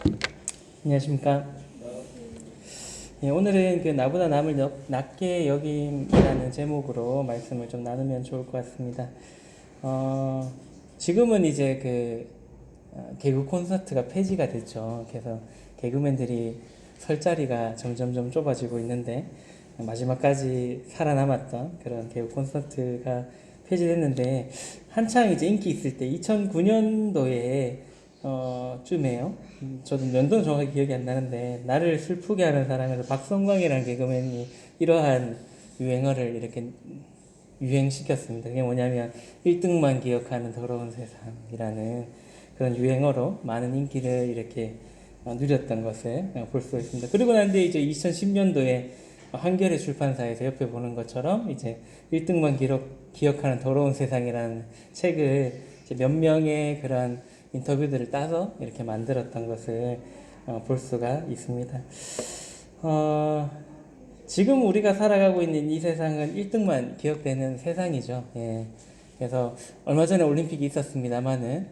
안녕하십니까. 예, 오늘은 그 나보다 남을 낮게 여김이라는 제목으로 말씀을 좀 나누면 좋을 것 같습니다. 어, 지금은 이제 개그 콘서트가 폐지가 됐죠. 그래서 개그맨들이 설 자리가 점점점 좁아지고 있는데 마지막까지 살아남았던 그런 개그 콘서트가 폐지됐는데 한창 이제 인기 있을 때 2009년도에 쯤에요. 저도 연도는 정확히 기억이 안 나는데 나를 슬프게 하는 사람에서 박성광이라는 개그맨이 이러한 유행어를 이렇게 유행시켰습니다. 그게 뭐냐면 1등만 기억하는 더러운 세상이라는 그런 유행어로 많은 인기를 이렇게 누렸던 것을 볼 수 있습니다. 그리고 난 뒤에 이제 2010년도에 한겨레 출판사에서 옆에 보는 것처럼 이제 1등만 기억하는 더러운 세상이라는 책을 이제 몇 명의 그런 인터뷰들을 따서 이렇게 만들었던 것을 볼 수가 있습니다. 어, 지금 우리가 살아가고 있는 이 세상은 1등만 기억되는 세상이죠. 예. 그래서 얼마 전에 올림픽이 있었습니다만은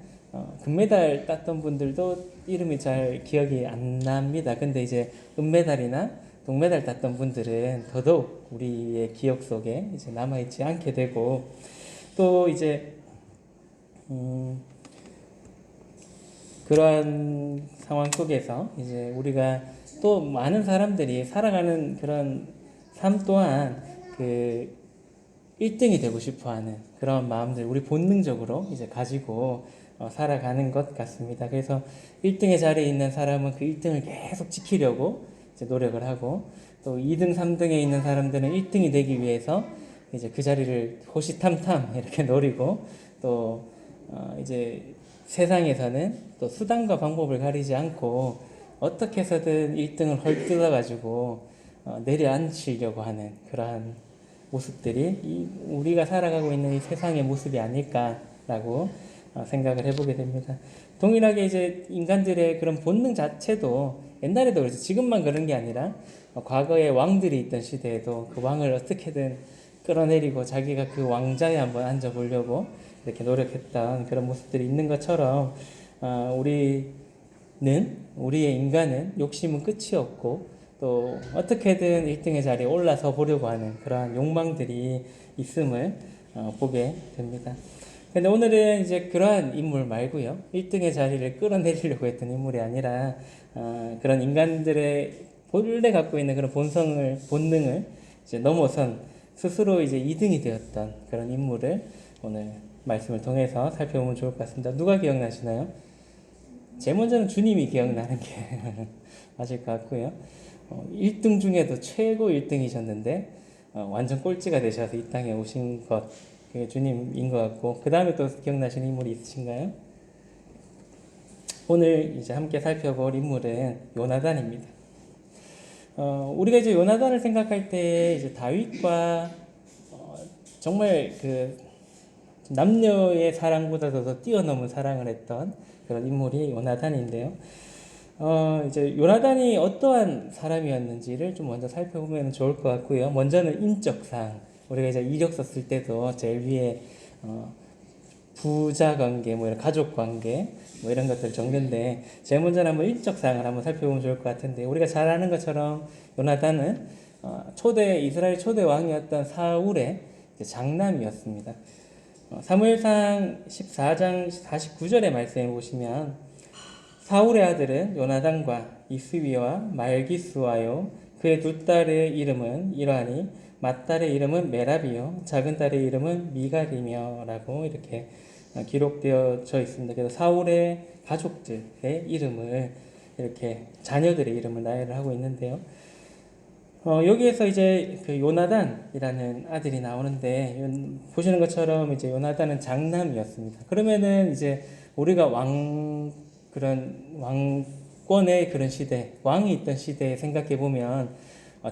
금메달 땄던 분들도 이름이 잘 기억이 안 납니다. 근데 이제 은메달이나 동메달 땄던 분들은 더더욱 우리의 기억 속에 이제 남아있지 않게 되고 또 이제 그러한 상황 속에서 이제 우리가 또 많은 사람들이 살아가는 그런 삶 또한 그 1등이 되고 싶어 하는 그런 마음들 우리 본능적으로 이제 가지고 살아가는 것 같습니다. 그래서 1등의 자리에 있는 사람은 그 1등을 계속 지키려고 이제 노력을 하고 또 2등, 3등에 있는 사람들은 1등이 되기 위해서 이제 그 자리를 호시탐탐 이렇게 노리고 또 이제 세상에서는 또 수단과 방법을 가리지 않고 어떻게 해서든 1등을 헐뜯어 가지고 내려앉히려고 하는 그러한 모습들이 우리가 살아가고 있는 이 세상의 모습이 아닐까라고 생각을 해보게 됩니다. 동일하게 이제 인간들의 그런 본능 자체도 옛날에도 그렇죠. 지금만 그런 게 아니라 과거에 왕들이 있던 시대에도 그 왕을 어떻게든 끌어내리고 자기가 그 왕자에 한번 앉아보려고 이렇게 노력했던 그런 모습들이 있는 것처럼 우리의 인간은 욕심은 끝이 없고 또 어떻게든 1등의 자리에 올라서 보려고 하는 그러한 욕망들이 있음을 보게 됩니다. 근데 오늘은 이제 그러한 인물 말고요. 1등의 자리를 끌어내리려고 했던 인물이 아니라 그런 인간들의 본래 갖고 있는 그런 본능을 이제 넘어선 스스로 이제 2등이 되었던 그런 인물을 오늘 말씀을 통해서 살펴보면 좋을 것 같습니다. 누가 기억나시나요? 제일 먼저는 주님이 기억나는 게 맞을 것 같고요. 1등 중에도 최고 1등이셨는데 완전 꼴찌가 되셔서 이 땅에 오신 것 그게 주님인 것 같고 그 다음에 또 기억나시는 인물이 있으신가요? 오늘 이제 함께 살펴볼 인물은 요나단입니다. 우리가 이제 요나단을 생각할 때 이제 다윗과 정말 그 남녀의 사랑보다도 더 뛰어넘은 사랑을 했던 그런 인물이 요나단인데요. 이제 요나단이 어떠한 사람이었는지를 좀 먼저 살펴보면 좋을 것 같고요. 먼저는 인적상 우리가 이제 이력서 쓸 때도 제일 위에 부자 관계, 뭐 이런 가족 관계, 뭐 이런 것들 적는데 제일 먼저는 한번 인적상을 한번 살펴보면 좋을 것 같은데 우리가 잘 아는 것처럼 요나단은 이스라엘 초대 왕이었던 사울의 장남이었습니다. 사무엘상 14장 49절의 말씀에 보시면 사울의 아들은 요나단과 이스위와 말기스와요 그의 두 딸의 이름은 이러하니 맏딸의 이름은 메라비요 작은 딸의 이름은 미갈이며 라고 이렇게 기록되어져 있습니다. 그래서 사울의 가족들의 이름을 이렇게 자녀들의 이름을 나열을 하고 있는데요. 여기에서 이제 그 요나단이라는 아들이 나오는데 보시는 것처럼 이제 요나단은 장남이었습니다. 그러면은 이제 우리가 그런 왕권의 그런 시대, 왕이 있던 시대에 생각해 보면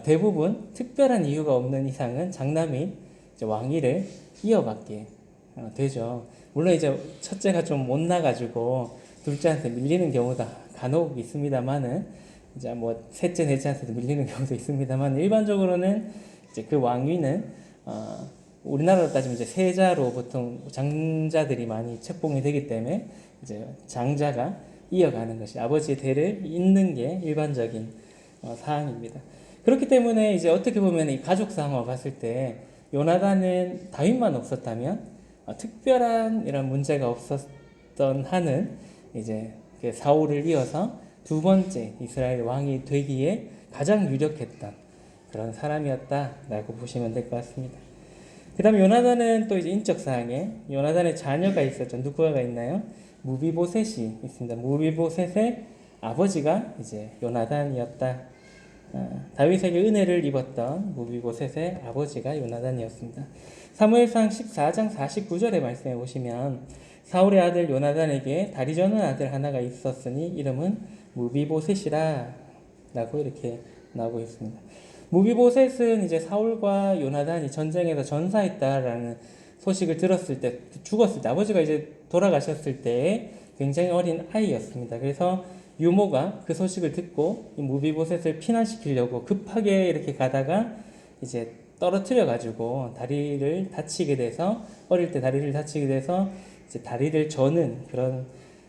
대부분 특별한 이유가 없는 이상은 장남이 이제 왕위를 이어받게 되죠. 물론 이제 첫째가 좀 못나가지고 둘째한테 밀리는 경우가 간혹 있습니다만은 이제 뭐 셋째, 넷째한테도 밀리는 경우도 있습니다만 일반적으로는 이제 그 왕위는 우리나라로 따지면 이제 세자로 보통 장자들이 많이 책봉이 되기 때문에 이제 장자가 이어가는 것이 아버지의 대를 잇는 게 일반적인 사항입니다. 그렇기 때문에 이제 어떻게 보면 이 가족 상황을 봤을 때 요나단은 다윗만 없었다면 특별한 이런 문제가 없었던 한은 이제 사울을 이어서 두 번째 이스라엘 왕이 되기에 가장 유력했던 그런 사람이었다라고 보시면 될 것 같습니다. 그 다음에 요나단은 또 이제 인적 사항에 요나단의 자녀가 있었죠. 누구가 있나요? 무비보셋이 있습니다. 무비보셋의 아버지가 이제 요나단이었다. 다윗에게 은혜를 입었던 무비보셋의 아버지가 요나단이었습니다. 사무엘상 14장 49절의 말씀에 보시면 사울의 아들 요나단에게 다리 저는 아들 하나가 있었으니 이름은 무비보셋이라 라고 이렇게 나오고 있습니다. 무비보셋은 이제 사울과 요나단이 전쟁에서 전사했다라는 소식을 들었을 때, 죽었을 때, 아버지가 이제 돌아가셨을 때 굉장히 어린 아이였습니다. 그래서 유모가 그 소식을 듣고 이 무비보셋을 피난시키려고 급하게 이렇게 가다가 이제 떨어뜨려 가지고 다리를 다치게 돼서, 어릴 때 다리를 다치게 돼서 이제 다리를 저는 그런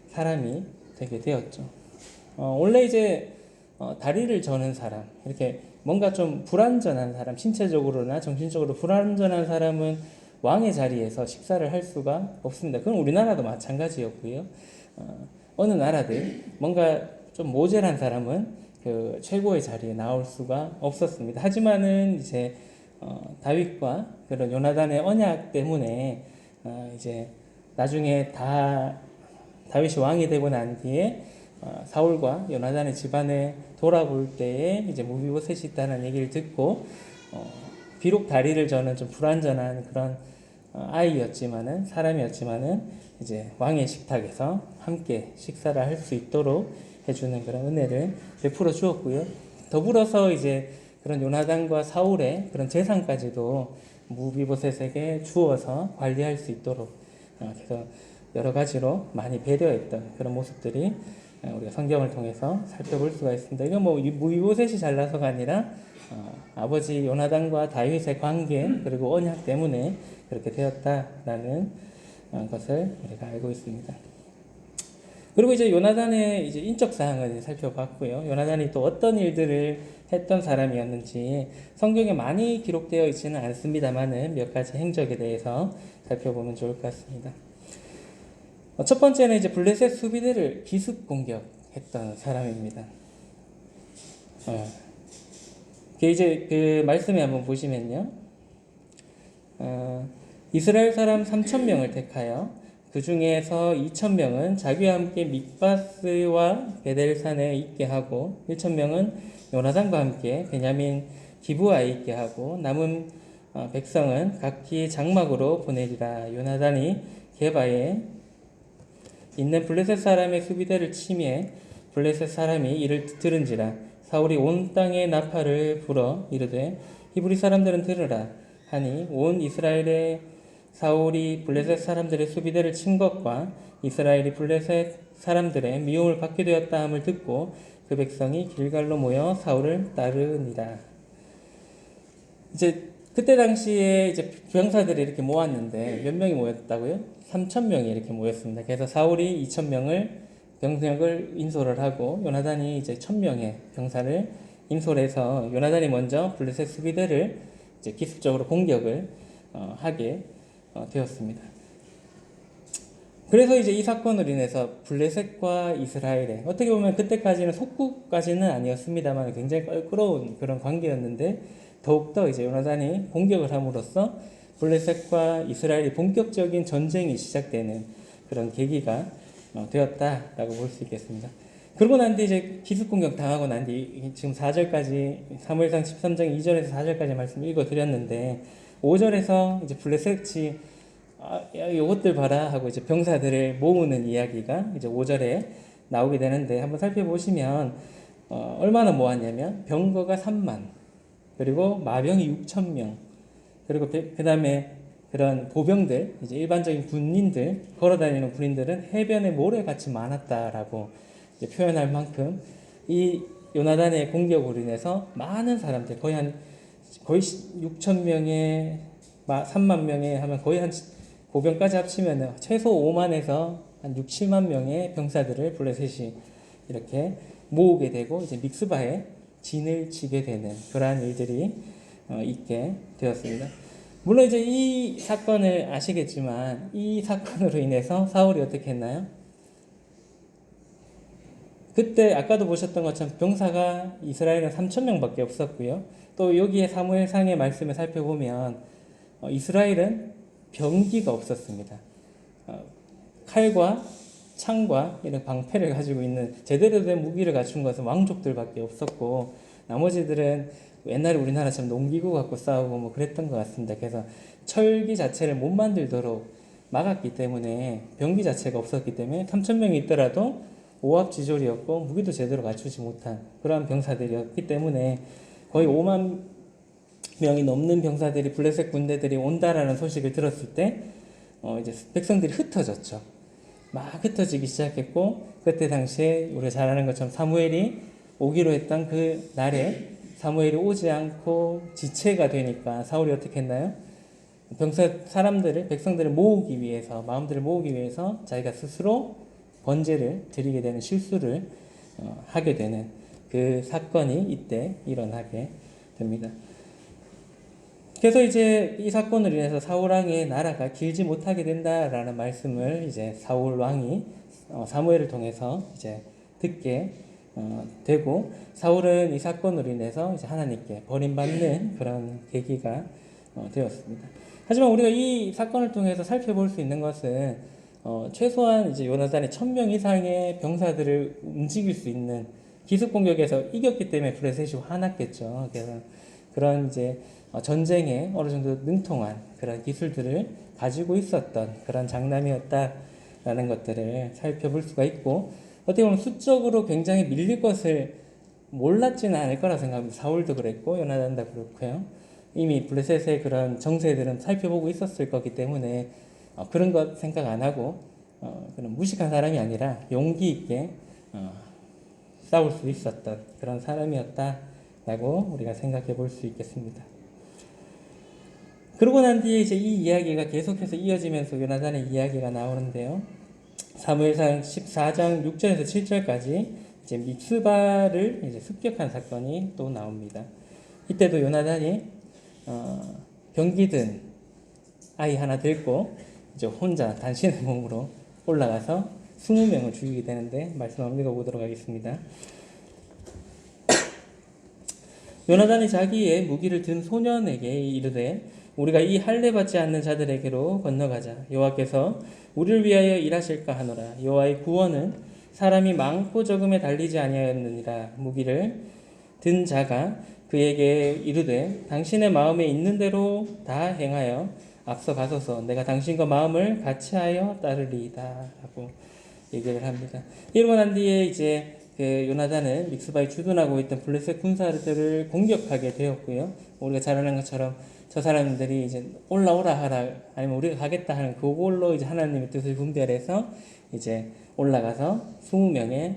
사람이 되게 되었죠. 원래 이제 다리를 저는 사람, 이렇게 뭔가 좀 불완전한 사람, 신체적으로나 정신적으로 불완전한 사람은 왕의 자리에서 식사를 할 수가 없습니다. 그건 우리나라도 마찬가지였고요. 어느 나라들 뭔가 좀 모자란 사람은 그 최고의 자리에 나올 수가 없었습니다. 하지만은 이제 다윗과 그런 요나단의 언약 때문에 이제 나중에 다윗이 왕이 되고 난 뒤에 사울과 요나단의 집안에 돌아볼 때에 이제 무비보셋이 있다는 얘기를 듣고 비록 다리를 저는 좀 불완전한 그런 아이였지만은 사람이었지만은 이제 왕의 식탁에서 함께 식사를 할 수 있도록 해주는 그런 은혜를 베풀어 주었고요. 더불어서 이제 그런 요나단과 사울의 그런 재산까지도 무비보셋에게 주어서 관리할 수 있도록 그래서 여러 가지로 많이 배려했던 그런 모습들이 우리가 성경을 통해서 살펴볼 수가 있습니다. 이건 뭐 무비보셋이 잘나서가 아니라 아버지 요나단과 다윗의 관계 그리고 언약 때문에 그렇게 되었다라는 것을 우리가 알고 있습니다. 그리고 이제 요나단의 이제 인적 사항을 살펴봤고요. 요나단이 또 어떤 일들을 했던 사람이었는지 성경에 많이 기록되어 있지는 않습니다만은 몇 가지 행적에 대해서 살펴보면 좋을 것 같습니다. 첫 번째는 이제 블레셋 수비대를 기습 공격했던 사람입니다. 이제 그 말씀에 한번 보시면요. 이스라엘 사람 3,000명을 택하여 그 중에서 2,000명은 자기와 함께 mik바스와 베델산에 있게 하고 1,000명은 요나단과 함께 베냐민 기브아에 있게 하고 남은 백성은 각기 장막으로 보내리라. 요나단이 게바에 있는 블레셋 사람의 수비대를 치매 블레셋 사람이 이를 들은지라. 사울이 온 땅에 나팔을 불어 이르되 히브리 사람들은 들으라 하니 온 이스라엘의 사울이 블레셋 사람들의 수비대를 친 것과 이스라엘이 블레셋 사람들의 미움을 받게 되었다 함을 듣고 그 백성이 길갈로 모여 사울을 따르니라. 이제 그때 당시에 이제 병사들이 이렇게 모았는데 몇 명이 모였다고요? 3,000명이 이렇게 모였습니다. 그래서 사울이 2,000명을 병력을 인솔을 하고 요나단이 이제 1,000명의 병사를 인솔해서 요나단이 먼저 블레셋 수비대를 이제 기습적으로 공격을 하게 되었습니다. 그래서 이제 이 사건으로 인해서 블레셋과 이스라엘의 어떻게 보면 그때까지는 속국까지는 아니었습니다만 굉장히 껄끄러운 그런 관계였는데 더욱더 이제 요나단이 공격을 함으로써 블레셋과 이스라엘이 본격적인 전쟁이 시작되는 그런 계기가 되었다라고 볼 수 있겠습니다. 그러고 난 뒤 이제 기습 공격 당하고 난 뒤 지금 4절까지 사무엘상 13장 2절에서 4절까지 말씀 읽어드렸는데 5절에서 이제 블레셋이 요것들 봐라 하고 이제 병사들을 모으는 이야기가 이제 5절에 나오게 되는데 한번 살펴보시면 얼마나 모았냐면 병거가 3만 그리고 마병이 6,000명 그리고 그 다음에 그런 보병들 이제 일반적인 군인들 걸어다니는 군인들은 해변에 모래같이 많았다라고 이제 표현할 만큼 이 요나단의 공격으로 인해서 많은 사람들 거의 6,000명에 3만 명에 하면 거의 한 보병까지 합치면 최소 5만에서 한 6, 7만 명의 병사들을 블레셋이 이렇게 모으게 되고 이제 믹스바에 진을 치게 되는 그러한 일들이 있게 되었습니다. 물론 이제 이 사건을 아시겠지만 이 사건으로 인해서 사울이 어떻게 했나요? 그때 아까도 보셨던 것처럼 병사가 이스라엘은 3천 명밖에 없었고요. 또 여기에 사무엘상의 말씀을 살펴보면 이스라엘은 병기가 없었습니다. 칼과 창과 이런 방패를 가지고 있는 제대로 된 무기를 갖춘 것은 왕족들밖에 없었고 나머지들은 옛날에 우리나라처럼 농기구 갖고 싸우고 뭐 그랬던 것 같습니다. 그래서 철기 자체를 못 만들도록 막았기 때문에 병기 자체가 없었기 때문에 3천 명이 있더라도 오합지졸이었고 무기도 제대로 갖추지 못한 그러한 병사들이었기 때문에 거의 5만 명이 넘는 병사들이 블레셋 군대들이 온다라는 소식을 들었을 때 이제 백성들이 흩어졌죠. 막 흩어지기 시작했고 그때 당시에 우리가 잘 아는 것처럼 사무엘이 오기로 했던 그 날에 사무엘이 오지 않고 지체가 되니까 사울이 어떻게 했나요? 백성들을 모으기 위해서 마음들을 모으기 위해서 자기가 스스로 번제를 드리게 되는 실수를 하게 되는 그 사건이 이때 일어나게 됩니다. 그래서 이제 이 사건으로 인해서 사울 왕의 나라가 길지 못하게 된다라는 말씀을 이제 사울 왕이 사무엘을 통해서 이제 듣게 되고 사울은 이 사건으로 인해서 이제 하나님께 버림받는 그런 계기가 되었습니다. 하지만 우리가 이 사건을 통해서 살펴볼 수 있는 것은 최소한 이제 요나단이 1,000명 이상의 병사들을 움직일 수 있는 기습 공격에서 이겼기 때문에 블레셋이 화났겠죠. 그래서 그런 이제 전쟁에 어느 정도 능통한 그런 기술들을 가지고 있었던 그런 장남이었다라는 것들을 살펴볼 수가 있고 어떻게 보면 수적으로 굉장히 밀릴 것을 몰랐지는 않을 거라 생각합니다. 사울도 그랬고 요나단도 그렇고요. 이미 블레셋의 그런 정세들은 살펴보고 있었을 거기 때문에 그런 것 생각 안 하고 그런 무식한 사람이 아니라 용기 있게 싸울 수 있었던 그런 사람이었다라고 우리가 생각해 볼 수 있겠습니다. 그러고 난 뒤에 이제 이 이야기가 계속해서 이어지면서 요나단의 이야기가 나오는데요. 사무엘상 14장 6절에서 7절까지 이제 믹스바를 이제 습격한 사건이 또 나옵니다. 이때도 요나단이 병기든 아이 하나 들고 이제 혼자 단신의 몸으로 올라가서 20명을 죽이게 되는데 말씀 한번 읽어보도록 하겠습니다. 요나단이 자기의 무기를 든 소년에게 이르되 우리가 이 할례 받지 않는 자들에게로 건너가자. 여호와께서 우리를 위하여 일하실까 하노라. 여호와의 구원은 사람이 많고 적음에 달리지 아니하였느니라. 무기를 든 자가 그에게 이르되 당신의 마음에 있는 대로 다 행하여 앞서 가소서. 내가 당신과 마음을 같이하여 따르리이다 라고 얘기를 합니다. 이러고 난 뒤에 이제 그 요나단은 믹스바에 주둔하고 있던 블레셋 군사들을 공격하게 되었고요. 우리가 잘 아는 것처럼 저 사람들이 이제 올라오라 하라 아니면 우리가 가겠다 하는 그걸로 이제 하나님의 뜻을 분별해서 이제 올라가서 20명의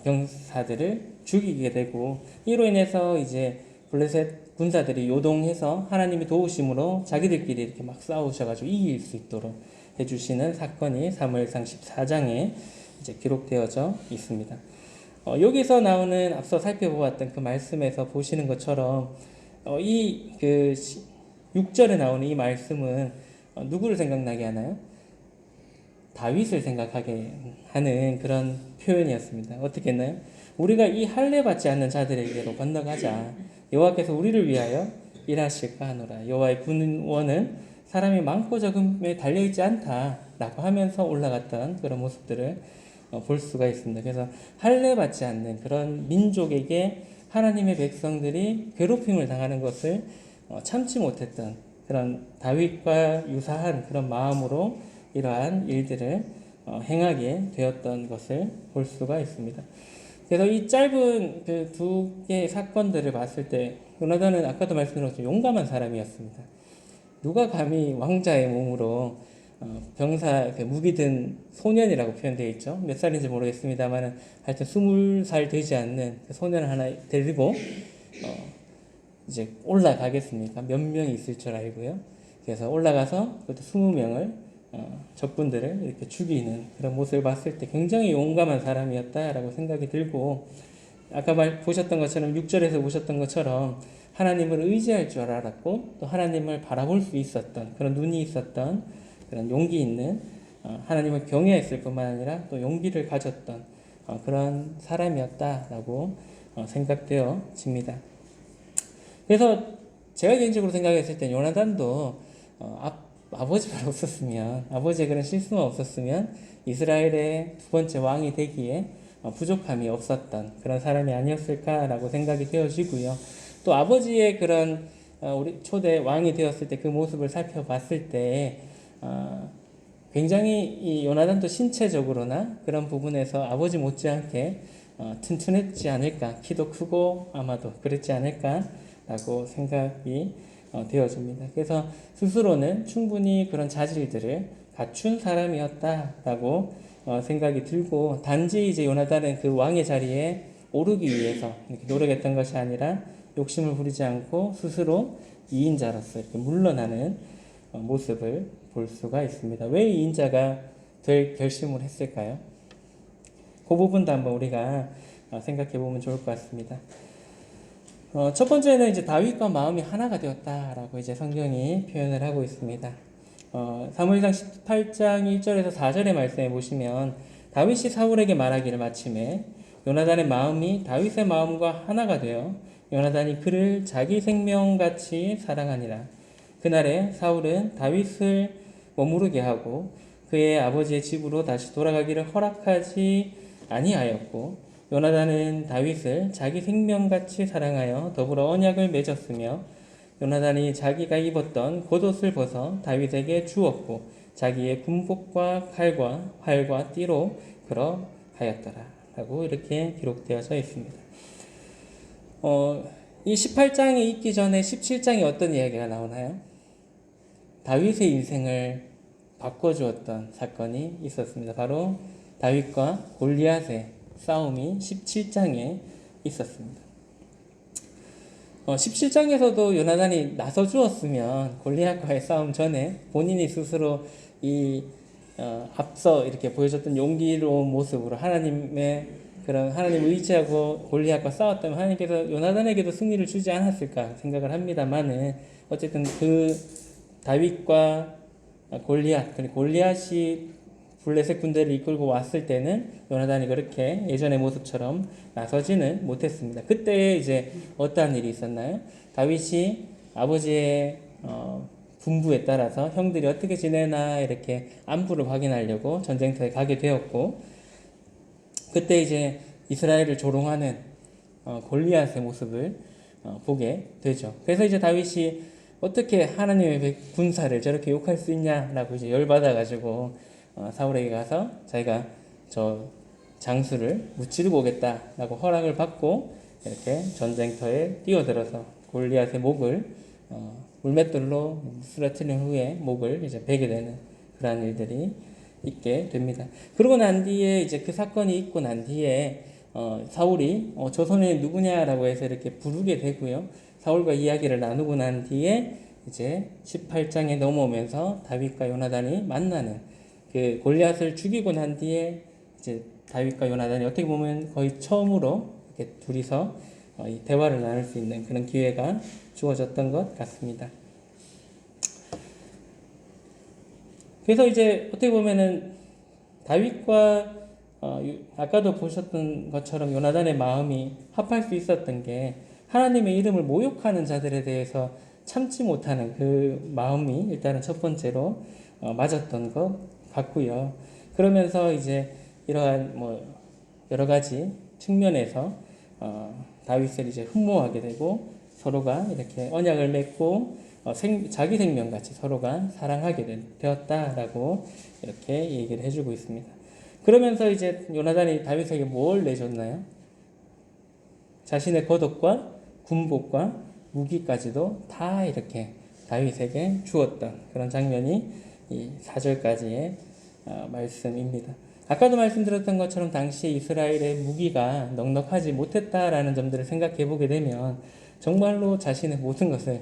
병사들을 죽이게 되고 이로 인해서 이제 블레셋 군사들이 요동해서 하나님의 도우심으로 자기들끼리 이렇게 막 싸우셔가지고 이길 수 있도록 해주시는 사건이 사무엘상 14장에 이제 기록되어져 있습니다. 여기서 나오는 앞서 살펴보았던 그 말씀에서 보시는 것처럼 이 그 6절에 나오는 이 말씀은 누구를 생각나게 하나요? 다윗을 생각하게 하는 그런 표현이었습니다. 어떻게 했나요? 우리가 이 할례 받지 않는 자들에게로 건너가자. 여호와께서 우리를 위하여 일하실까 하노라. 여호와의 군원은 사람이 많고 적음에 달려있지 않다라고 하면서 올라갔던 그런 모습들을 볼 수가 있습니다. 그래서 할례 받지 않는 그런 민족에게 하나님의 백성들이 괴롭힘을 당하는 것을 참지 못했던 그런 다윗과 유사한 그런 마음으로 이러한 일들을 행하게 되었던 것을 볼 수가 있습니다. 그래서 이 짧은 그 두 개의 사건들을 봤을 때 요나단은 아까도 말씀드렸지만 용감한 사람이었습니다. 누가 감히 왕자의 몸으로 병사 무기 든 소년이라고 표현되어 있죠. 몇 살인지 모르겠습니다만 하여튼 20살 되지 않는 그 소년을 하나 데리고 이제 올라가겠습니까? 몇 명이 있을 줄 알고요. 그래서 올라가서 그것도 20명을 적군들을 이렇게 죽이는 그런 모습을 봤을 때 굉장히 용감한 사람이었다라고 생각이 들고, 아까 보셨던 것처럼 6절에서 보셨던 것처럼 하나님을 의지할 줄 알았고 또 하나님을 바라볼 수 있었던 그런 눈이 있었던 그런 용기 있는, 하나님을 경외했을 뿐만 아니라 또 용기를 가졌던 그런 사람이었다라고 생각되어집니다. 그래서 제가 개인적으로 생각했을 때 요나단도 아버지가 없었으면, 아버지의 그런 실수가 없었으면 이스라엘의 두 번째 왕이 되기에 부족함이 없었던 그런 사람이 아니었을까라고 생각이 되어지고요. 또 아버지의 그런 우리 초대 왕이 되었을 때 그 모습을 살펴봤을 때 굉장히 이 요나단도 신체적으로나 그런 부분에서 아버지 못지않게 튼튼했지 않을까, 키도 크고 아마도 그랬지 않을까라고 생각이 되어집니다. 그래서 스스로는 충분히 그런 자질들을 갖춘 사람이었다라고 생각이 들고, 단지 이제 요나단은 그 왕의 자리에 오르기 위해서 이렇게 노력했던 것이 아니라 욕심을 부리지 않고 스스로 이인자로서 이렇게 물러나는 모습을 볼 수가 있습니다. 왜 이인자가 될 결심을 했을까요? 그 부분도 한번 우리가 생각해 보면 좋을 것 같습니다. 첫 번째는 이제 다윗과 마음이 하나가 되었다라고 이제 성경이 표현을 하고 있습니다. 사무엘상 18장 1절에서 4절의 말씀에 보시면 다윗이 사울에게 말하기를 마침에 요나단의 마음이 다윗의 마음과 하나가 되어 요나단이 그를 자기 생명같이 사랑하니라. 그날에 사울은 다윗을 머무르게 하고 그의 아버지의 집으로 다시 돌아가기를 허락하지 아니하였고, 요나단은 다윗을 자기 생명같이 사랑하여 더불어 언약을 맺었으며 요나단이 자기가 입었던 겉옷을 벗어 다윗에게 주었고 자기의 군복과 칼과 활과 띠로 그러하였더라 라고 이렇게 기록되어져 있습니다. 이 18장이 있기 전에 17장에 어떤 이야기가 나오나요? 다윗의 인생을 바꿔주었던 사건이 있었습니다. 바로 다윗과 골리앗의 싸움이 17장에 있었습니다. 17장에서도 요나단이 나서 주었으면 골리앗과의 싸움 전에 본인이 스스로 앞서 이렇게 보여줬던 용기로운 모습으로 하나님의 그런 하나님 의지하고 골리앗과 싸웠다면 하나님께서 요나단에게도 승리를 주지 않았을까 생각을 합니다만은, 어쨌든 그 다윗과 골리앗, 그리고 골리앗이 블레셋 군대를 이끌고 왔을 때는 요나단이 그렇게 예전의 모습처럼 나서지는 못했습니다. 그때 이제 어떠한 일이 있었나요? 다윗이 아버지의 분부에 따라서 형들이 어떻게 지내나 이렇게 안부를 확인하려고 전쟁터에 가게 되었고, 그때 이제 이스라엘을 조롱하는 골리앗의 모습을 보게 되죠. 그래서 이제 다윗이 어떻게 하나님의 군사를 저렇게 욕할 수 있냐라고 이제 열받아가지고 사울에게 가서 자기가 저 장수를 무찌르고 오겠다라고 허락을 받고 이렇게 전쟁터에 뛰어들어서 골리앗의 목을 물맷돌로 쓰러뜨린 후에 목을 이제 베게 되는 그러한 일들이 있게 됩니다. 그러고 난 뒤에 이제 그 사건이 있고 난 뒤에 사울이 저 소년이 누구냐라고 해서 이렇게 부르게 되고요. 사울과 이야기를 나누고 난 뒤에 이제 18장에 넘어오면서 다윗과 요나단이 만나는, 그 골리앗을 죽이고 난 뒤에 이제 다윗과 요나단이 어떻게 보면 거의 처음으로 이렇게 둘이서 이 대화를 나눌 수 있는 그런 기회가 주어졌던 것 같습니다. 그래서 이제 어떻게 보면은 다윗과 아까도 보셨던 것처럼 요나단의 마음이 합할 수 있었던 게 하나님의 이름을 모욕하는 자들에 대해서 참지 못하는 그 마음이 일단은 첫 번째로 맞았던 것 같고요. 그러면서 이제 이러한 여러 가지 측면에서 다윗을 이제 흠모하게 되고 서로가 이렇게 언약을 맺고 자기 생명같이 서로가 사랑하게 되었다라고 이렇게 얘기를 해주고 있습니다. 그러면서 이제 요나단이 다윗에게 뭘 내줬나요? 자신의 겉옷과 군복과 무기까지도 다 이렇게 다윗에게 주었던 그런 장면이 이 4절까지의 말씀입니다. 아까도 말씀드렸던 것처럼 당시 이스라엘의 무기가 넉넉하지 못했다라는 점들을 생각해 보게 되면 정말로 자신의 모든 것을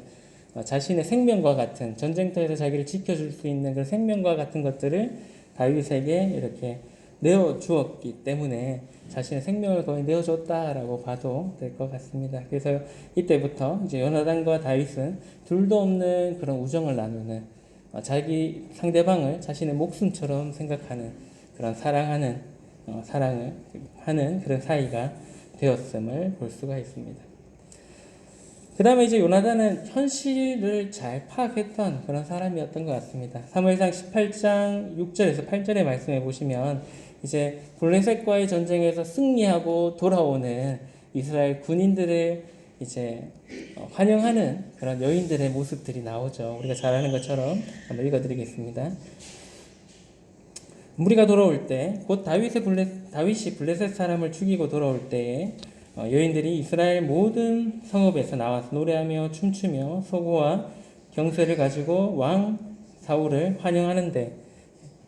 자신의 생명과 같은 전쟁터에서 자기를 지켜줄 수 있는 그 생명과 같은 것들을 다윗에게 이렇게 내어 주었기 때문에 자신의 생명을 거의 내어 줬다라고 봐도 될 것 같습니다. 그래서 이때부터 이제 요나단과 다윗은 둘도 없는 그런 우정을 나누는 자기 상대방을 자신의 목숨처럼 생각하는 그런 사랑을 하는 그런 사이가 되었음을 볼 수가 있습니다. 그 다음에 이제 요나단은 현실을 잘 파악했던 그런 사람이었던 것 같습니다. 사무엘상 18장 6절에서 8절의 말씀해 보시면 이제 블레셋과의 전쟁에서 승리하고 돌아오는 이스라엘 군인들을 이제 환영하는 그런 여인들의 모습들이 나오죠. 우리가 잘 아는 것처럼 한번 읽어드리겠습니다. 무리가 돌아올 때 곧 다윗이 블레셋 사람을 죽이고 돌아올 때에 여인들이 이스라엘 모든 성읍에서 나와서 노래하며 춤추며 소고와 경쇠를 가지고 왕 사울을 환영하는데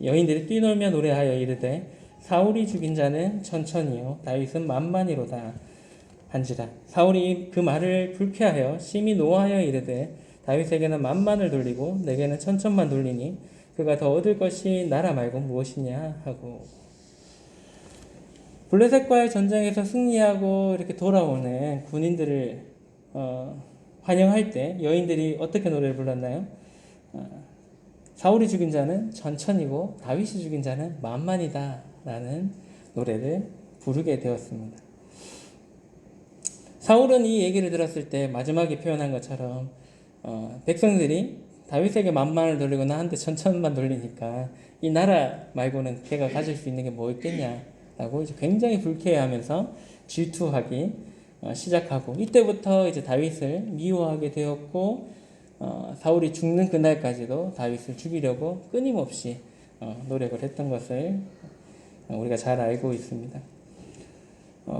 여인들이 뛰놀며 노래하여 이르되 사울이 죽인 자는 천천히요 다윗은 만만이로다 한지라. 사울이 그 말을 불쾌하여 심히 노하여 이르되 다윗에게는 만만을 돌리고 내게는 천천만 돌리니 그가 더 얻을 것이 나라 말고 무엇이냐 하고. 블레셋과의 전쟁에서 승리하고 이렇게 돌아오는 군인들을 환영할 때 여인들이 어떻게 노래를 불렀나요? 사울이 죽인 자는 천천히고 다윗이 죽인 자는 만만이다 라는 노래를 부르게 되었습니다. 사울은 이 얘기를 들었을 때 마지막에 표현한 것처럼 백성들이 다윗에게 만만을 돌리고 나한테 천천만 돌리니까 이 나라 말고는 걔가 가질 수 있는 게 뭐 있겠냐라고 이제 굉장히 불쾌해하면서 질투하기 시작하고 이때부터 이제 다윗을 미워하게 되었고 사울이 죽는 그날까지도 다윗을 죽이려고 끊임없이 노력을 했던 것을 우리가 잘 알고 있습니다.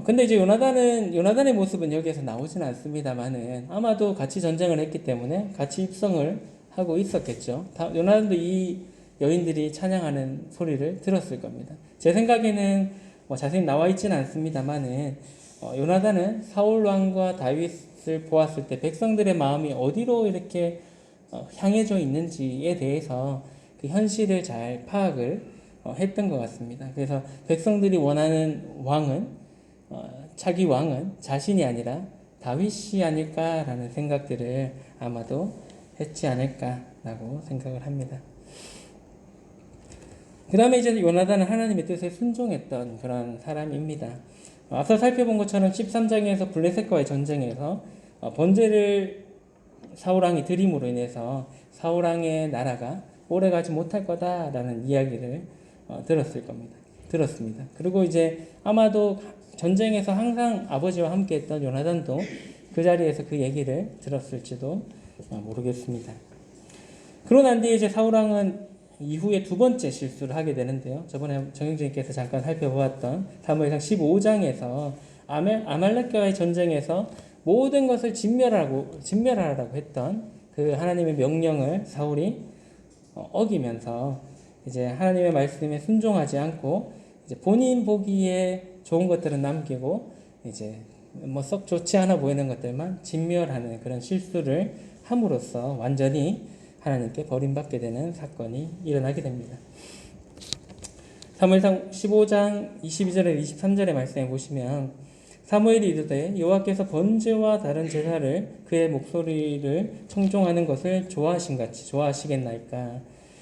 근데 이제 요나단의 모습은 여기에서 나오진 않습니다만은 아마도 같이 전쟁을 했기 때문에 같이 입성을 하고 있었겠죠. 요나단도 이 여인들이 찬양하는 소리를 들었을 겁니다. 제 생각에는 자세히 나와 있지는 않습니다만은 요나단은 사울 왕과 다윗을 보았을 때 백성들의 마음이 어디로 이렇게 향해져 있는지에 대해서 그 현실을 잘 파악을 했던 것 같습니다. 그래서 백성들이 원하는 자기 왕은 자신이 아니라 다윗이 아닐까라는 생각들을 아마도 했지 않을까라고 생각을 합니다. 그 다음에 이제 요나단은 하나님의 뜻에 순종했던 그런 사람입니다. 앞서 살펴본 것처럼 13장에서 블레셋과의 전쟁에서 번제를 사울왕이 드림으로 인해서 사울왕의 나라가 오래가지 못할 거다라는 이야기를 들었습니다. 그리고 이제 아마도 전쟁에서 항상 아버지와 함께 했던 요나단도 그 자리에서 그 얘기를 들었을지도 모르겠습니다. 그러고 난 뒤에 이제 사울왕은 이후에 두 번째 실수를 하게 되는데요. 저번에 정영진님께서 잠깐 살펴보았던 사무엘상 15장에서 아말렉과의 전쟁에서 모든 것을 진멸하라고 했던 그 하나님의 명령을 사울이 어기면서 이제 하나님의 말씀에 순종하지 않고 이제 본인 보기에 좋은 것들은 남기고 이제 뭐 썩 좋지 않아 보이는 것들만 진멸하는 그런 실수를 함으로써 완전히 하나님께 버림받게 되는 사건이 일어나게 됩니다. 사무엘상 15장 22절에 23절의 말씀에 보시면 사무엘이 이르되 여호와께서 번제와 다른 제사를 그의 목소리를 청종하는 것을 좋아하신같이 좋아하시겠나이까.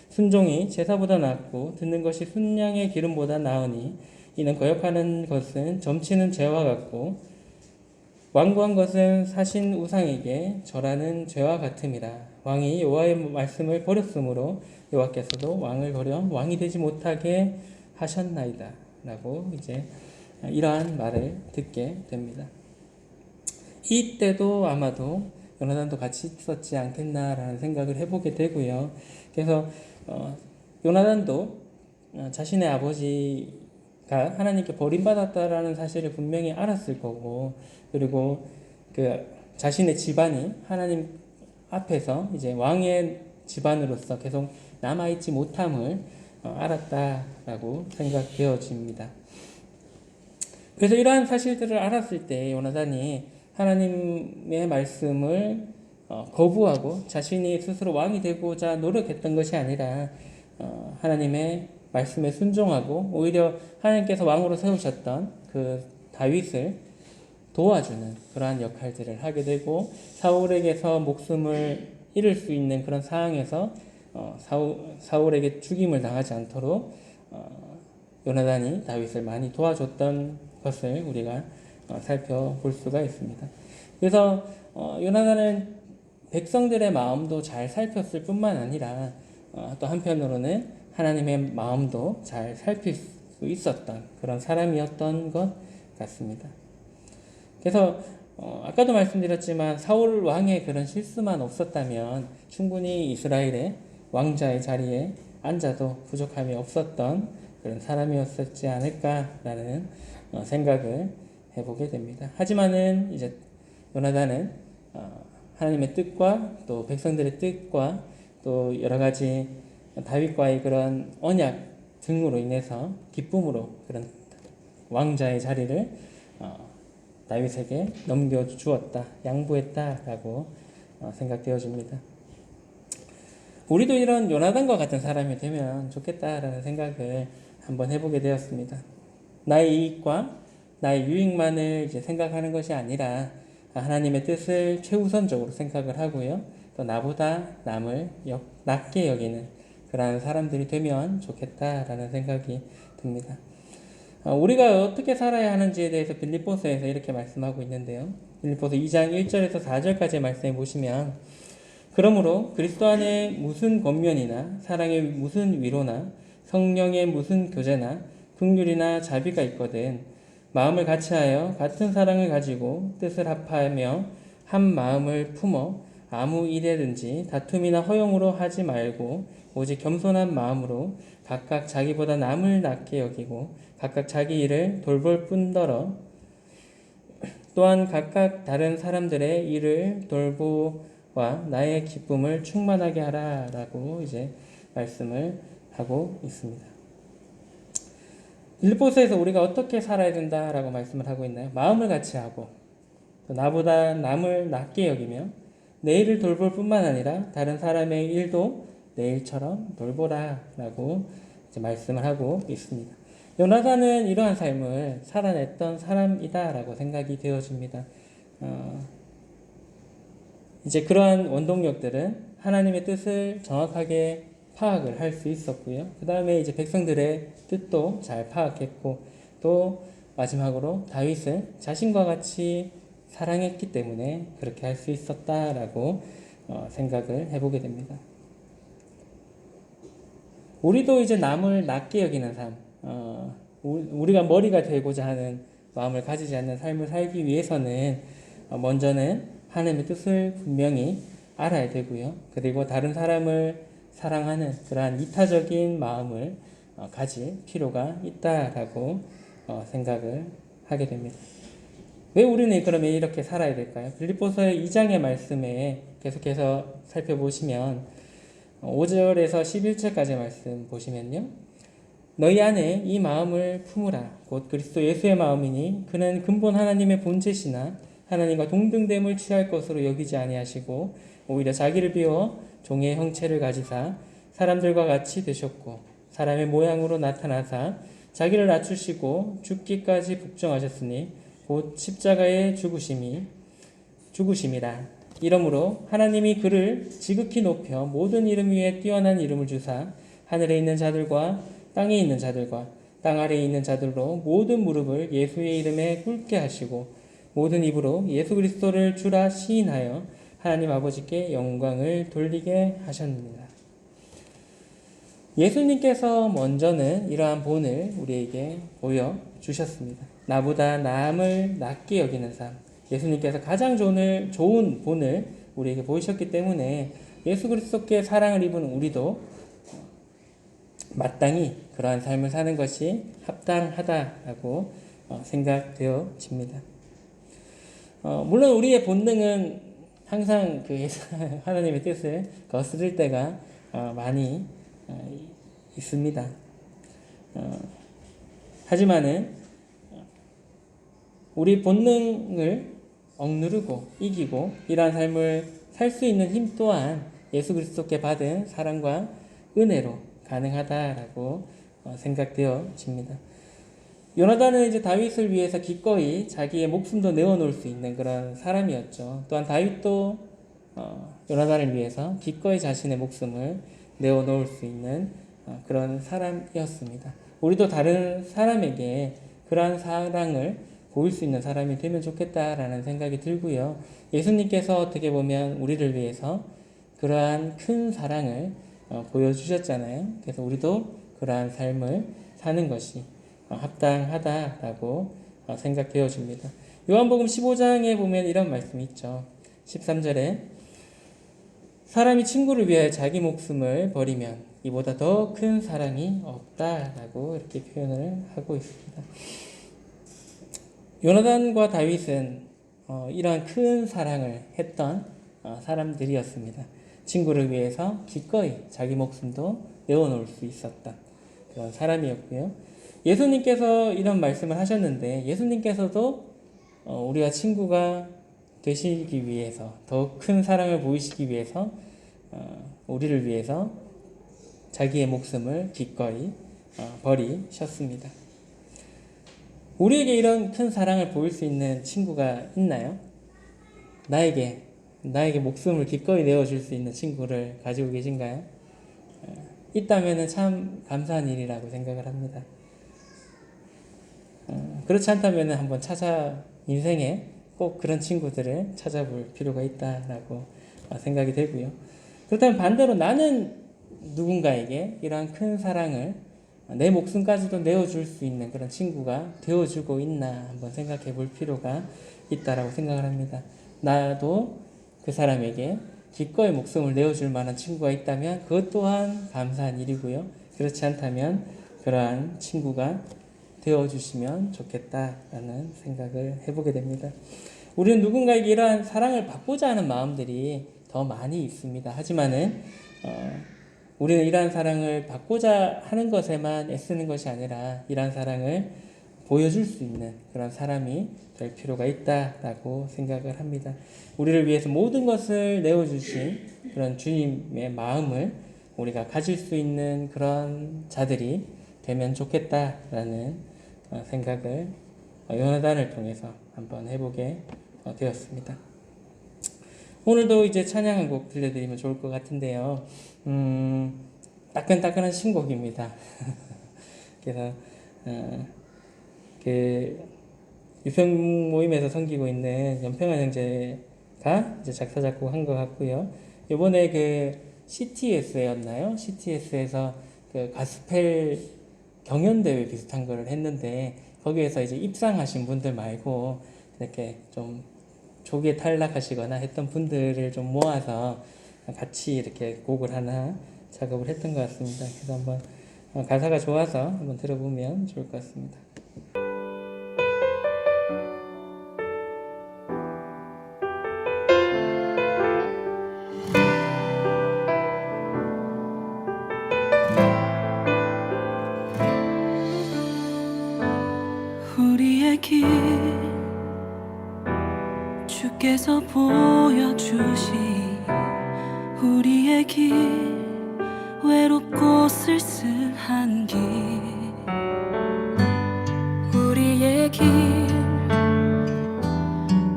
순종이 제사보다 낫고 듣는 것이 순양의 기름보다 나으니 이는 거역하는 것은 점치는 죄와 같고 완고한 것은 사신 우상에게 절하는 죄와 같음이라. 왕이 여호와의 말씀을 버렸으므로 여호와께서도 왕을 버려 왕이 되지 못하게 하셨나이다 라고 이제 이러한 말을 듣게 됩니다. 이때도 아마도 요나단도 같이 있었지 않겠나라는 생각을 해보게 되고요. 그래서 요나단도 자신의 아버지가 하나님께 버림받았다라는 사실을 분명히 알았을 거고, 그리고 그 자신의 집안이 하나님 앞에서 이제 왕의 집안으로서 계속 남아있지 못함을 알았다라고 생각되어집니다. 그래서 이러한 사실들을 알았을 때 요나단이 하나님의 말씀을 거부하고 자신이 스스로 왕이 되고자 노력했던 것이 아니라 하나님의 말씀에 순종하고 오히려 하나님께서 왕으로 세우셨던 그 다윗을 도와주는 그러한 역할들을 하게 되고 사울에게서 목숨을 잃을 수 있는 그런 상황에서 사울에게 죽임을 당하지 않도록 요나단이 다윗을 많이 도와줬던 것을 우리가 살펴볼 수가 있습니다. 그래서 요나단은 백성들의 마음도 잘 살폈을 뿐만 아니라 또 한편으로는 하나님의 마음도 잘 살필 수 있었던 그런 사람이었던 것 같습니다. 그래서 아까도 말씀드렸지만 사울 왕의 그런 실수만 없었다면 충분히 이스라엘의 왕자의 자리에 앉아도 부족함이 없었던 그런 사람이었었지 않을까라는 생각을 해보게 됩니다. 하지만은 이제 요나단은 하나님의 뜻과 또 백성들의 뜻과 또 여러 가지 다윗과의 그런 언약 등으로 인해서 기쁨으로 그런 왕자의 자리를 다윗에게 넘겨주었다, 양보했다라고 생각되어집니다. 우리도 이런 요나단과 같은 사람이 되면 좋겠다라는 생각을 한번 해보게 되었습니다. 나의 이익과 나의 유익만을 이제 생각하는 것이 아니라 하나님의 뜻을 최우선적으로 생각을 하고요. 또 나보다 남을 낮게 여기는 그러한 사람들이 되면 좋겠다라는 생각이 듭니다. 우리가 어떻게 살아야 하는지에 대해서 빌립보서에서 이렇게 말씀하고 있는데요. 빌립보서 2장 1절에서 4절까지 말씀해 보시면 그러므로 그리스도 안에 무슨 권면이나 사랑의 무슨 위로나 성령의 무슨 교제나 긍휼이나 자비가 있거든 마음을 같이하여 같은 사랑을 가지고 뜻을 합하며 한 마음을 품어 아무 일에든지 다툼이나 허용으로 하지 말고 오직 겸손한 마음으로 각각 자기보다 남을 낮게 여기고 각각 자기 일을 돌볼 뿐더러 또한 각각 다른 사람들의 일을 돌보와 나의 기쁨을 충만하게 하라라고 이제 말씀을 하고 있습니다. 빌립보서에서 우리가 어떻게 살아야 된다라고 말씀을 하고 있나요? 마음을 같이 하고 또 나보다 남을 낮게 여기며 내 일을 돌볼 뿐만 아니라 다른 사람의 일도 내 일처럼 돌보라라고 이제 말씀을 하고 있습니다. 요나단은 이러한 삶을 살아냈던 사람이다라고 생각이 되어집니다. 이제 그러한 원동력들은 하나님의 뜻을 정확하게 파악을 할 수 있었고요. 그 다음에 이제 백성들의 뜻도 잘 파악했고 또 마지막으로 다윗은 자신과 같이 사랑했기 때문에 그렇게 할 수 있었다라고 생각을 해보게 됩니다. 우리도 이제 남을 낮게 여기는 삶, 우리가 머리가 되고자 하는 마음을 가지지 않는 삶을 살기 위해서는 먼저는 하나님의 뜻을 분명히 알아야 되고요. 그리고 다른 사람을 사랑하는 그러한 이타적인 마음을 가질 필요가 있다라고 생각을 하게 됩니다. 왜 우리는 그러면 이렇게 살아야 될까요? 빌립보서의 2장의 말씀에 계속해서 살펴보시면 5절에서 11절까지 말씀 보시면요. 너희 안에 이 마음을 품으라. 곧 그리스도 예수의 마음이니 그는 근본 하나님의 본체시나 하나님과 동등됨을 취할 것으로 여기지 아니하시고 오히려 자기를 비워 종의 형체를 가지사 사람들과 같이 되셨고 사람의 모양으로 나타나사 자기를 낮추시고 죽기까지 복종하셨으니 곧 십자가의 죽으심이라. 이러므로 하나님이 그를 지극히 높여 모든 이름 위에 뛰어난 이름을 주사 하늘에 있는 자들과 땅에 있는 자들과 땅 아래에 있는 자들로 모든 무릎을 예수의 이름에 꿇게 하시고 모든 입으로 예수 그리스도를 주라 시인하여 하나님 아버지께 영광을 돌리게 하셨느니라. 예수님께서 먼저는 이러한 본을 우리에게 보여주셨습니다. 나보다 남을 낮게 여기는 삶. 예수님께서 가장 좋은 본을 우리에게 보이셨기 때문에 예수 그리스도께 사랑을 입은 우리도 마땅히 그러한 삶을 사는 것이 합당하다라고 생각되어집니다. 물론 우리의 본능은 항상 그 하나님의 뜻을 거스를 때가 많이 있습니다. 하지만은 우리 본능을 억누르고 이기고 이러한 삶을 살 수 있는 힘 또한 예수 그리스도께 받은 사랑과 은혜로 가능하다라고 생각되어집니다. 요나단은 이제 다윗을 위해서 기꺼이 자기의 목숨도 내어놓을 수 있는 그런 사람이었죠. 또한 다윗도 요나단을 위해서 기꺼이 자신의 목숨을 내어놓을 수 있는 그런 사람이었습니다. 우리도 다른 사람에게 그러한 사랑을 보일 수 있는 사람이 되면 좋겠다라는 생각이 들고요. 예수님께서 어떻게 보면 우리를 위해서 그러한 큰 사랑을 보여주셨잖아요. 그래서 우리도 그러한 삶을 사는 것이 합당하다라고 생각되어집니다. 요한복음 15장에 보면 이런 말씀이 있죠. 13절에 사람이 친구를 위하여 자기 목숨을 버리면 이보다 더 큰 사랑이 없다라고 이렇게 표현을 하고 있습니다. 요나단과 다윗은 이러한 큰 사랑을 했던 사람들이었습니다. 친구를 위해서 기꺼이 자기 목숨도 내어놓을 수 있었던 그런 사람이었고요. 예수님께서 이런 말씀을 하셨는데 예수님께서도 우리와 친구가 되시기 위해서 더 큰 사랑을 보이시기 위해서 우리를 위해서 자기의 목숨을 기꺼이 버리셨습니다. 우리에게 이런 큰 사랑을 보일 수 있는 친구가 있나요? 나에게 목숨을 기꺼이 내어줄 수 있는 친구를 가지고 계신가요? 있다면 참 감사한 일이라고 생각을 합니다. 그렇지 않다면 한번 인생에 꼭 그런 친구들을 찾아볼 필요가 있다라고 생각이 되고요. 그렇다면 반대로 나는 누군가에게 이러한 큰 사랑을 내 목숨까지도 내어줄 수 있는 그런 친구가 되어주고 있나 한번 생각해 볼 필요가 있다라고 생각을 합니다. 나도 그 사람에게 기꺼이 목숨을 내어줄 만한 친구가 있다면 그것 또한 감사한 일이고요. 그렇지 않다면 그러한 친구가 되어주시면 좋겠다라는 생각을 해보게 됩니다. 우리는 누군가에게 이러한 사랑을 받고자 하는 마음들이 더 많이 있습니다. 하지만은 우리는 이러한 사랑을 받고자 하는 것에만 애쓰는 것이 아니라 이러한 사랑을 보여줄 수 있는 그런 사람이 될 필요가 있다라고 생각을 합니다. 우리를 위해서 모든 것을 내어주신 그런 주님의 마음을 우리가 가질 수 있는 그런 자들이 되면 좋겠다라는 생각을 요나단을 통해서 한번 해보게 되었습니다. 오늘도 이제 찬양 한 곡 들려드리면 좋을 것 같은데요. 따끈따끈한 신곡입니다. 그래서 그 유평 모임에서 섬기고 있는 연평한 형제가 이제 작사 작곡한 것 같고요. 이번에 그 CTS였나요? CTS에서 그 가스펠 경연대회 비슷한 걸 했는데 거기에서 이제 입상하신 분들 말고 이렇게 좀 조기에 탈락하시거나 했던 분들을 좀 모아서 같이 이렇게 곡을 하나 작업을 했던 것 같습니다. 그래서 한번 가사가 좋아서 한번 들어보면 좋을 것 같습니다. 우리의 길 주께서 보여주신 우리의 길 외롭고 쓸쓸한 길 우리의 길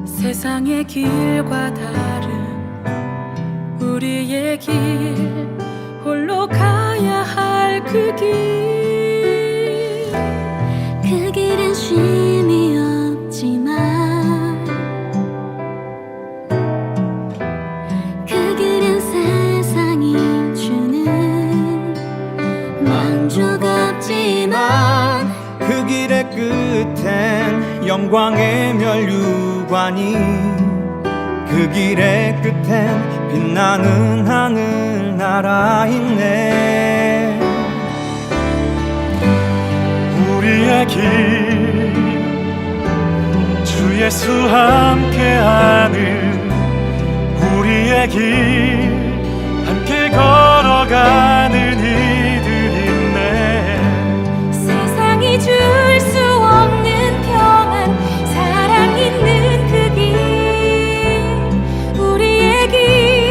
세상의 길과 다른 우리의 길 홀로 가야 할 그 길은 쉼이 없지만 그 길은 세상이 주는 만족 없지만 그 길의 끝엔 영광의 멸류관이 그 길의 끝엔 빛나는 하늘나라 있네. 우리의 길 주 예수 함께하는 우리의 길 함께 걸어가는 이들 있네. 세상이 줄 수 없는 평안 사랑 있는 그 길 우리의 길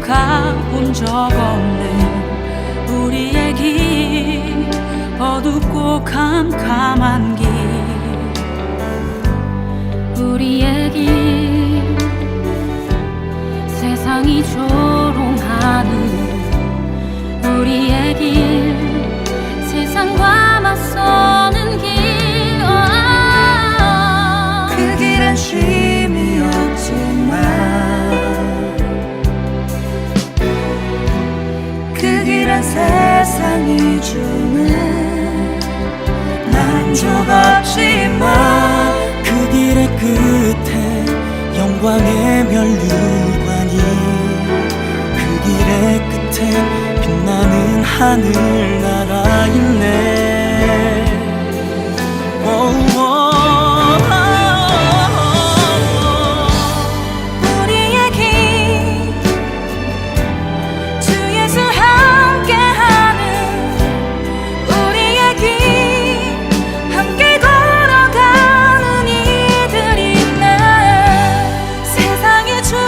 가본 적 없는 우리의 길, 어둡고 캄캄한 길, 우리의 길, 세상이 조롱하는 우리의 길, 세상과 맞서는 길. 그 길은 쉼이 없지만 그 길은 세상이 주는 만족 없지만 그 길의 끝에 영광의 면류관이, 그 길의 끝에 빛나는 하늘나라 있네. 우리의 길, 주 예수 함께하는 우리의 길, 함께 걸어가는 이들 있네. 세상에 줄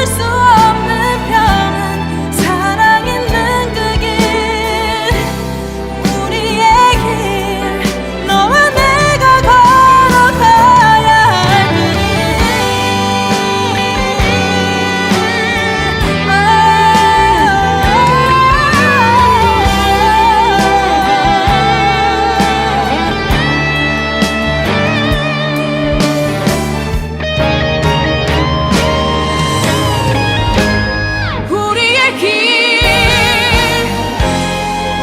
수 없는 평안, 사랑 있는 그 길, 우리의 길, 너와 내가 걸어가야 할 그 길. 우리의 길,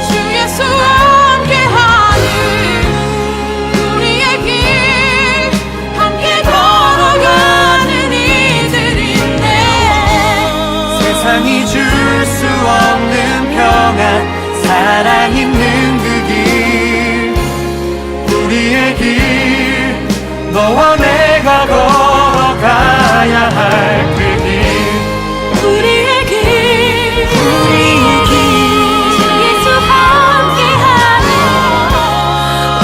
주 예수 함께하는 우리의 길, 함께 걸어가는 이들 있네. 세상이 줄 수 없는 평안, 사랑 있는 그 길, 우리의 길, 너와 내가 걸어가야 할 그 길, 우리의 길, 우리의 길, 주 예수 함께하는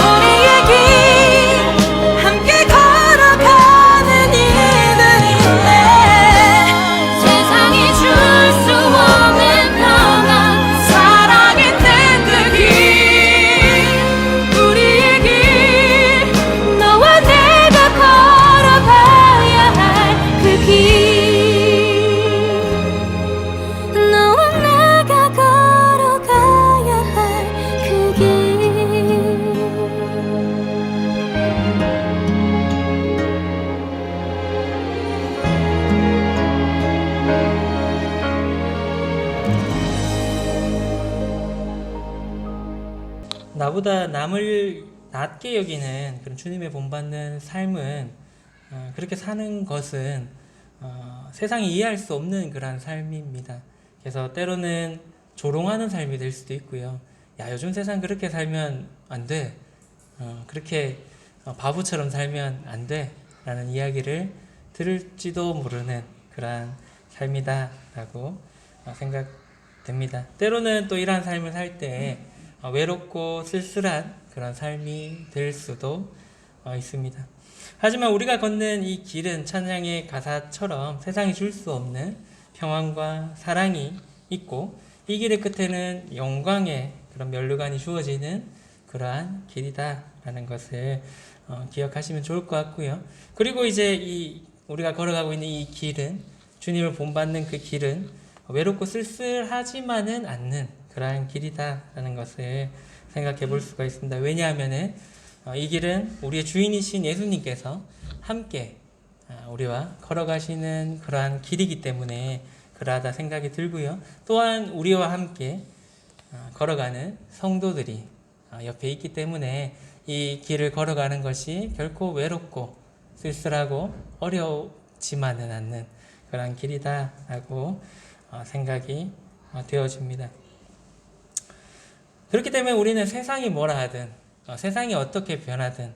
우리의 길, 함께 걸어가는 이들 있네. 세상이 줄 수 없는 평안, 사랑 있는 그 길, 우리의 길, 너와 내가 걸어가야 할 그 길, 너와 내가 걸어가야 할 그 길. 나보다 남을 낮게 여기는 그런 주님의 본받는 삶은 그렇게 사는 것은 세상이 이해할 수 없는 그런 삶입니다. 그래서 때로는 조롱하는 삶이 될 수도 있고요. 야, 요즘 세상 그렇게 살면 안 돼. 그렇게 바보처럼 살면 안 돼. 라는 이야기를 들을지도 모르는 그러한 삶이다라고 생각됩니다. 때로는 또 이러한 삶을 살 때 외롭고 쓸쓸한 그런 삶이 될 수도 있습니다. 하지만 우리가 걷는 이 길은 찬양의 가사처럼 세상이 줄 수 없는 평안과 사랑이 있고, 이 길의 끝에는 영광의 그런 면류관이 주어지는 그러한 길이다라는 것을 기억하시면 좋을 것 같고요. 그리고 이제 우리가 걸어가고 있는 이 길은, 주님을 본받는 그 길은 외롭고 쓸쓸하지만은 않는 그러한 길이다라는 것을 생각해 볼 수가 있습니다. 왜냐하면은 이 길은 우리의 주인이신 예수님께서 함께 우리와 걸어가시는 그러한 길이기 때문에 그러하다 생각이 들고요. 또한 우리와 함께 걸어가는 성도들이 옆에 있기 때문에 이 길을 걸어가는 것이 결코 외롭고 쓸쓸하고 어렵지만은 않는 그러한 길이다라고 생각이 되어집니다. 그렇기 때문에 우리는 세상이 뭐라 하든, 세상이 어떻게 변하든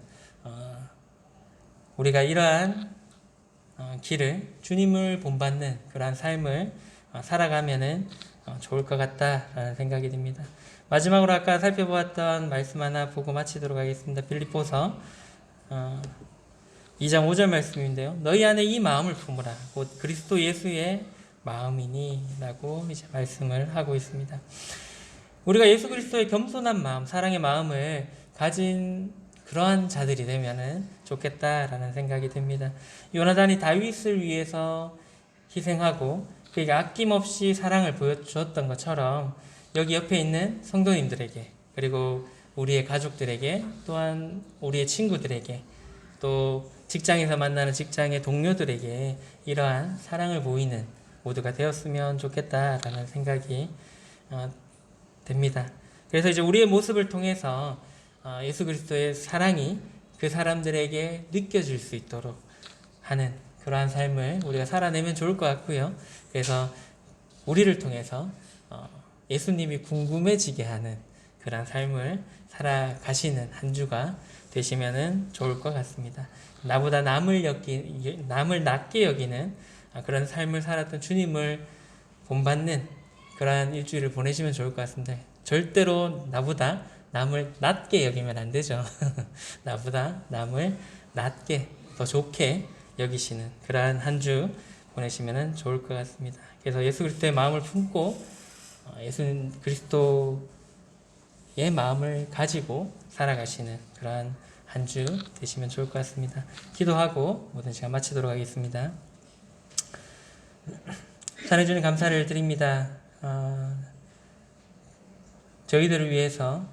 우리가 이러한 길을, 주님을 본받는 그러한 삶을 살아가면은 좋을 것 같다라는 생각이 듭니다. 마지막으로 아까 살펴보았던 말씀 하나 보고 마치도록 하겠습니다. 빌립보서 2장 5절 말씀인데요. 너희 안에 이 마음을 품으라. 곧 그리스도 예수의 마음이니? 라고 이제 말씀을 하고 있습니다. 우리가 예수 그리스도의 겸손한 마음, 사랑의 마음을 가진 그러한 자들이 되면은 좋겠다라는 생각이 듭니다. 요나단이 다윗을 위해서 희생하고 그에게 아낌없이 사랑을 보여주었던 것처럼 여기 옆에 있는 성도님들에게, 그리고 우리의 가족들에게, 또한 우리의 친구들에게, 또 직장에서 만나는 직장의 동료들에게 이러한 사랑을 보이는 모두가 되었으면 좋겠다라는 생각이 됩니다. 그래서 이제 우리의 모습을 통해서 예수 그리스도의 사랑이 그 사람들에게 느껴질 수 있도록 하는 그러한 삶을 우리가 살아내면 좋을 것 같고요. 그래서 우리를 통해서 예수님이 궁금해지게 하는 그러한 삶을 살아가시는 한 주가 되시면 좋을 것 같습니다. 나보다 남을 낮게 여기는 그런 삶을 살았던 주님을 본받는 그러한 일주일을 보내시면 좋을 것 같습니다. 절대로 나보다 남을 낮게 여기면 안 되죠. 나보다 남을 낮게, 더 좋게 여기시는 그러한 한 주 보내시면 좋을 것 같습니다. 그래서 예수 그리스도의 마음을 품고 예수 그리스도의 마음을 가지고 살아가시는 그러한 한 주 되시면 좋을 것 같습니다. 기도하고 모든 시간 마치도록 하겠습니다. 하나님 주님 감사를 드립니다. 저희들을 위해서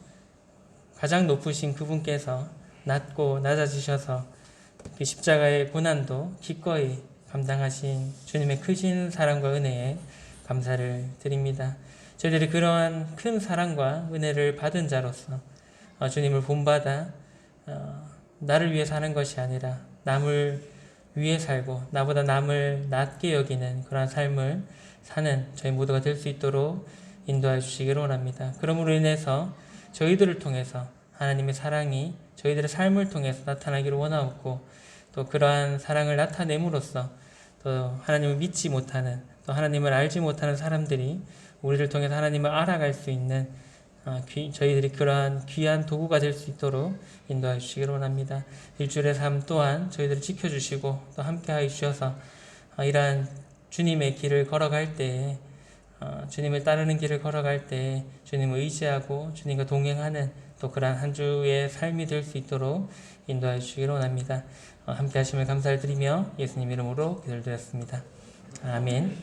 가장 높으신 그분께서 낮고 낮아지셔서 그 십자가의 고난도 기꺼이 감당하신 주님의 크신 사랑과 은혜에 감사를 드립니다. 저희들이 그러한 큰 사랑과 은혜를 받은 자로서 주님을 본받아 나를 위해 사는 것이 아니라 남을 위해 살고 나보다 남을 낮게 여기는 그러한 삶을 사는 저희 모두가 될 수 있도록 인도해 주시기를 원합니다. 그러므로 인해서 저희들을 통해서 하나님의 사랑이 저희들의 삶을 통해서 나타나기를 원하옵고, 또 그러한 사랑을 나타냄으로써 또 하나님을 믿지 못하는, 또 하나님을 알지 못하는 사람들이 우리를 통해서 하나님을 알아갈 수 있는 저희들이 그러한 귀한 도구가 될 수 있도록 인도해 주시기를 원합니다. 일주일의 삶 또한 저희들을 지켜주시고 또 함께하여 주셔서 이러한 주님의 길을 걸어갈 때에, 주님을 따르는 길을 걸어갈 때 주님을 의지하고 주님과 동행하는 또 그러한 한 주의 삶이 될 수 있도록 인도해 주시기를 원합니다. 함께 하심을 감사를 드리며 예수님 이름으로 기도를 드렸습니다. 아멘.